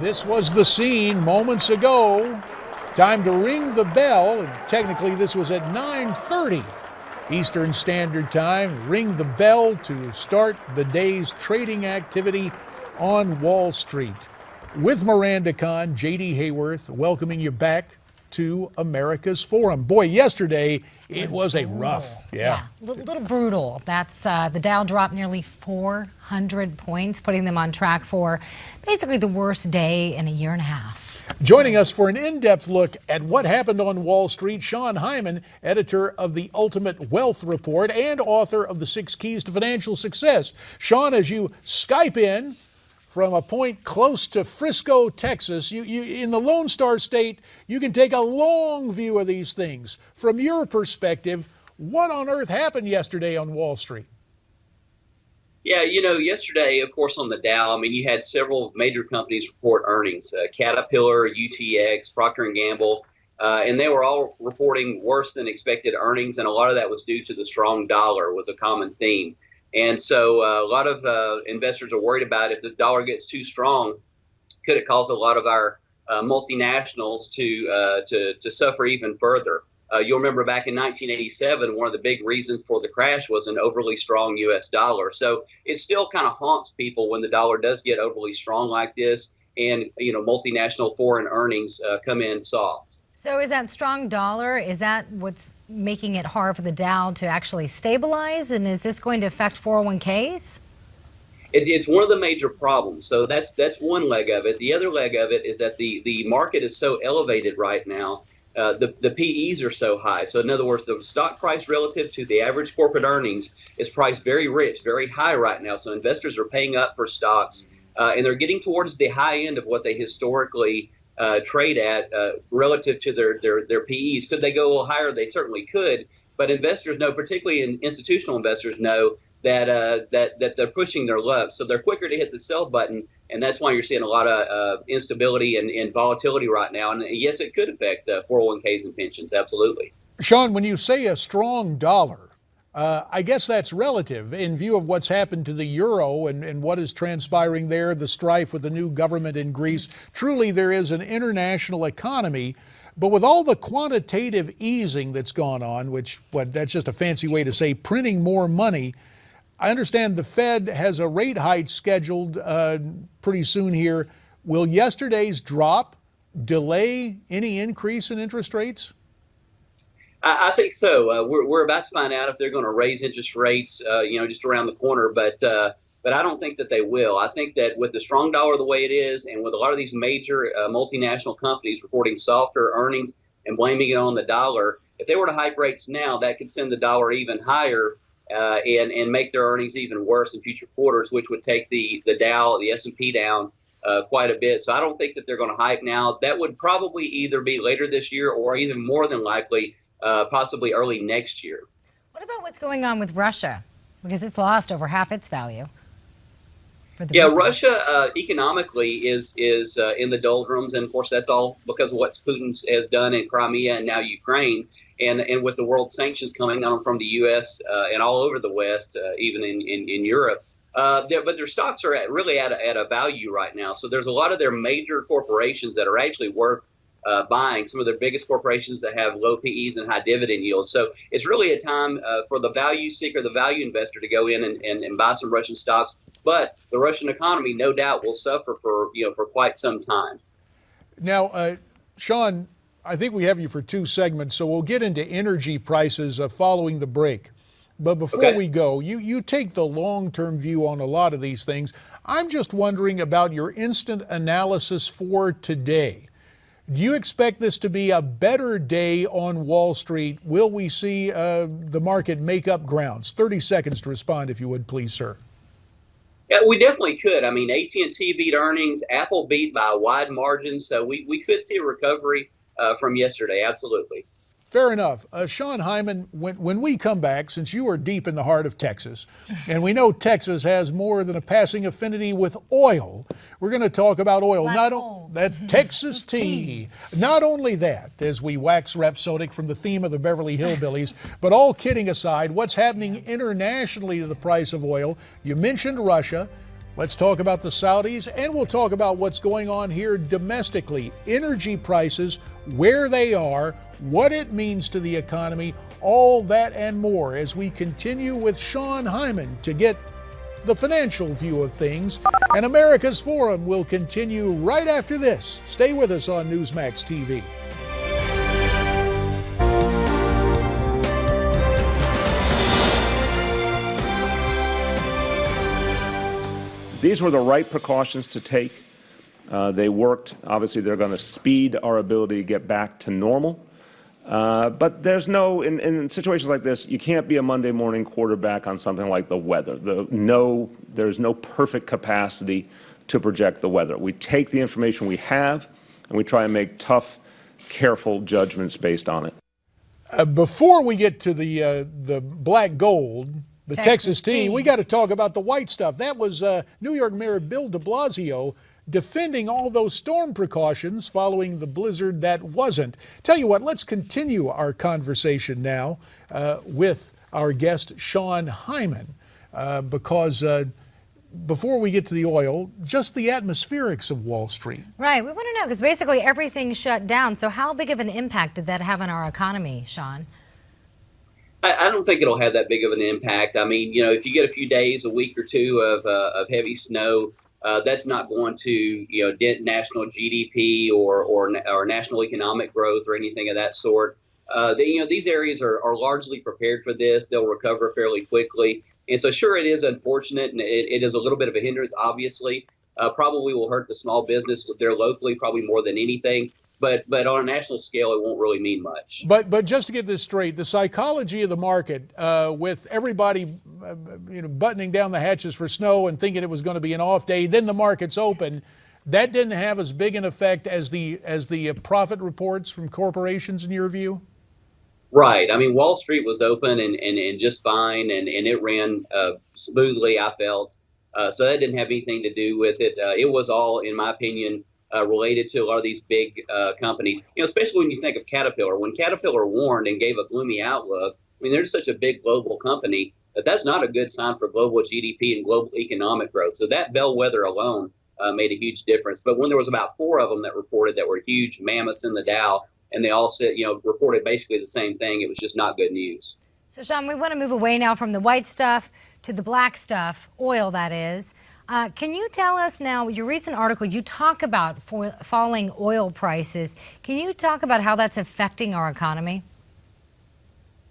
This was the scene moments ago. Time to ring the bell. Technically, this was at 9:30 Eastern Standard Time. Ring the bell to start the day's trading activity on Wall Street. With Miranda Kahn, J.D. Hayworth, welcoming you back to America's Forum. Boy, yesterday it was a rough, a little brutal. That's the Dow dropped nearly 400 points, putting them on track for basically the worst day in a year and a half. Joining us for an in-depth look at what happened on Wall Street, Sean Hyman, editor of the Ultimate Wealth Report and author of the 6 Keys to Financial Success. Sean, as you Skype in from a point close to Frisco, Texas, you in the Lone Star State, you can take a long view of these things. From your perspective, what on earth happened yesterday on Wall Street? Yeah, yesterday, of course, on the Dow, you had several major companies report earnings, Caterpillar, UTX, Procter & Gamble, and they were all reporting worse than expected earnings, and a lot of that was due to the strong dollar was a common theme. And so a lot of investors are worried about if the dollar gets too strong, could it cause a lot of our multinationals to suffer even further? You'll remember back in 1987, one of the big reasons for the crash was an overly strong U.S. dollar. So it still kind of haunts people when the dollar does get overly strong like this and, multinational foreign earnings come in soft. So is that strong dollar, is that what's making it hard for the Dow to actually stabilize? And is this going to affect 401ks? It's one of the major problems. So that's one leg of it. The other leg of it is that the market is so elevated right now. The PEs are so high. So in other words, the stock price relative to the average corporate earnings is priced very rich, very high right now. So investors are paying up for stocks and they're getting towards the high end of what they historically trade at relative to their PEs. Could they go a little higher? They certainly could. But investors know, particularly institutional investors know, that they're pushing their luck. So they're quicker to hit the sell button. And that's why you're seeing a lot of instability and volatility right now. And yes, it could affect 401ks and pensions. Absolutely. Sean, when you say a strong dollar, I guess that's relative in view of what's happened to the euro and what is transpiring there, the strife with the new government in Greece. Truly, there is an international economy. But with all the quantitative easing that's gone on, that's just a fancy way to say printing more money, I understand the Fed has a rate hike scheduled pretty soon here. Will yesterday's drop delay any increase in interest rates? I think so. We're about to find out if they're going to raise interest rates, just around the corner. But I don't think that they will. I think that with the strong dollar the way it is, and with a lot of these major multinational companies reporting softer earnings and blaming it on the dollar, if they were to hike rates now, that could send the dollar even higher and make their earnings even worse in future quarters, which would take the Dow, the S&P down quite a bit. So I don't think that they're going to hike now. That would probably either be later this year or even more than likely possibly early next year. What about what's going on with Russia? Because it's lost over half its value. Russia economically is in the doldrums. And of course, that's all because of what Putin has done in Crimea and now Ukraine. And with the world sanctions coming on from the U.S. And all over the West, even in Europe. But their stocks are really at a value right now. So there's a lot of their major corporations that are actually worth buying, some of their biggest corporations that have low PEs and high dividend yields. So it's really a time for the value seeker, the value investor to go in and buy some Russian stocks. But the Russian economy, no doubt, will suffer for quite some time. Now, Sean, I think we have you for 2 segments, so we'll get into energy prices following the break. But before we go, you take the long-term view on a lot of these things. I'm just wondering about your instant analysis for today. Do you expect this to be a better day on Wall Street? Will we see the market make up grounds? 30 seconds to respond, if you would, please, sir. Yeah, we definitely could. AT&T beat earnings. Apple beat by a wide margin. So we could see a recovery from yesterday. Absolutely. Fair enough. Sean Hyman, when we come back, since you are deep in the heart of Texas, and we know Texas has more than a passing affinity with oil, we're going to talk about oil. That Texas tea. Not only that, as we wax rhapsodic from the theme of the Beverly Hillbillies, but all kidding aside, what's happening internationally to the price of oil? You mentioned Russia. Let's talk about the Saudis, and we'll talk about what's going on here domestically. Energy prices, where they are, what it means to the economy, all that and more as we continue with Sean Hyman to get the financial view of things. And America's Forum will continue right after this. Stay with us on Newsmax TV. These were the right precautions to take. They worked. Obviously, they're going to speed our ability to get back to normal. But there's no, in situations like this, you can't be a Monday morning quarterback on something like the weather. There's no perfect capacity to project the weather. We take the information we have, and we try and make tough, careful judgments based on it. Before we get to the black gold, the Texas tea, we got to talk about the white stuff. That was New York Mayor Bill de Blasio defending all those storm precautions following the blizzard that wasn't. Tell you what, let's continue our conversation now with our guest, Sean Hyman, because before we get to the oil, just the atmospherics of Wall Street. Right. We want to know, because basically everything shut down. So how big of an impact did that have on our economy, Sean? I don't think it'll have that big of an impact. I mean, if you get a few days, a week or two of heavy snow, that's not going to, dent national GDP or national economic growth or anything of that sort. These areas are largely prepared for this. They'll recover fairly quickly. And so, sure, it is unfortunate, and it is a little bit of a hindrance, obviously. Probably will hurt the small business there locally, probably more than anything. But on a national scale, it won't really mean much. But just to get this straight, the psychology of the market, with everybody buttoning down the hatches for snow and thinking it was going to be an off day, then the market's open, that didn't have as big an effect as the profit reports from corporations, in your view? Right. I mean, Wall Street was open and just fine, and it ran smoothly, I felt. So that didn't have anything to do with it. It was all, in my opinion, related to a lot of these big companies, especially when you think of Caterpillar. When Caterpillar warned and gave a gloomy outlook, I mean, they're such a big global company that's not a good sign for global GDP and global economic growth. So that bellwether alone made a huge difference. But when there was about 4 of them that reported that were huge mammoths in the Dow, and they all said, reported basically the same thing, it was just not good news. So, Sean, we want to move away now from the white stuff to the black stuff, oil, that is. Can you tell us now, your recent article, you talk about falling oil prices. Can you talk about how that's affecting our economy?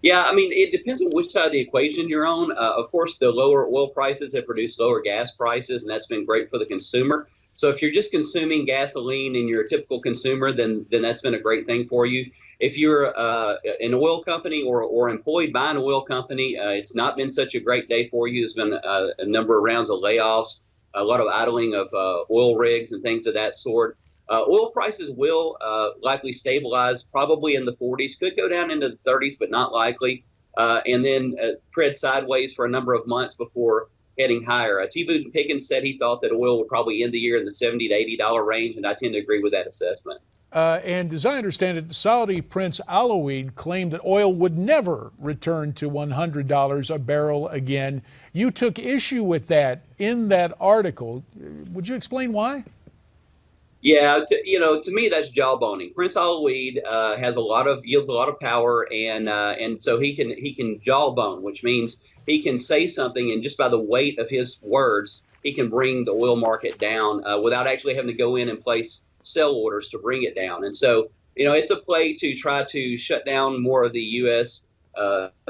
Yeah, I mean, it depends on which side of the equation you're on. Of course, the lower oil prices have produced lower gas prices, and that's been great for the consumer. So if you're just consuming gasoline and you're a typical consumer, then that's been a great thing for you. If you're an oil company or employed by an oil company, it's not been such a great day for you. There's been a number of rounds of layoffs, a lot of idling of oil rigs and things of that sort. Oil prices will likely stabilize probably in the 40s, could go down into the 30s, but not likely, and then tread sideways for a number of months before heading higher. T. Boone Pickens said he thought that oil would probably end the year in the $70 to $80 range, and I tend to agree with that assessment. And as I understand it, Saudi Prince Alawid claimed that oil would never return to $100 a barrel again. You took issue with that in that article. Would you explain why? Yeah, to me that's jawboning. Prince Alawid yields a lot of power, and so he can jawbone, which means he can say something, and just by the weight of his words, he can bring the oil market down without actually having to go in and place sell orders to bring it down. And so, it's a play to try to shut down more of the U.S.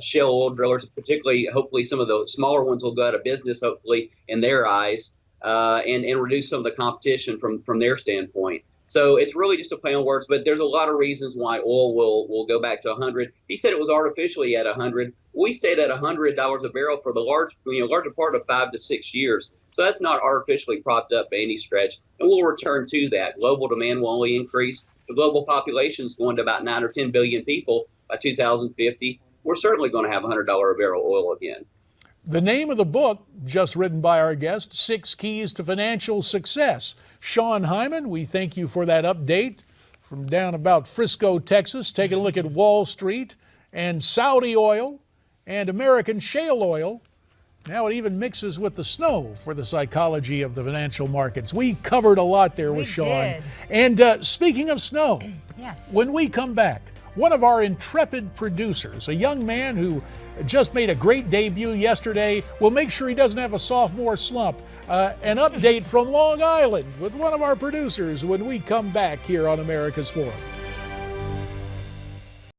Shale oil drillers, particularly. Hopefully, some of the smaller ones will go out of business, hopefully, in their eyes. And reduce some of the competition from their standpoint. So it's really just a play on words, but there's a lot of reasons why oil will go back to 100. He said it was artificially at 100. We stayed at $100 a barrel for the larger part of 5 to 6 years. So that's not artificially propped up by any stretch, and we'll return to that. Global demand will only increase. The global population is going to about 9 or 10 billion people by 2050. We're certainly going to have $100 a barrel oil again. The name of the book, just written by our guest, 6 Keys to Financial Success. Sean Hyman, we thank you for that update from down about Frisco, Texas, taking a look at Wall Street and Saudi oil and American shale oil. Now it even mixes with the snow for the psychology of the financial markets. We covered a lot there with Sean. did. And speaking of snow, Yes. when we come back, one of our intrepid producers, a young man who just made a great debut yesterday, will make sure he doesn't have a sophomore slump. An update from Long Island with one of our producers when we come back here on America's Forum.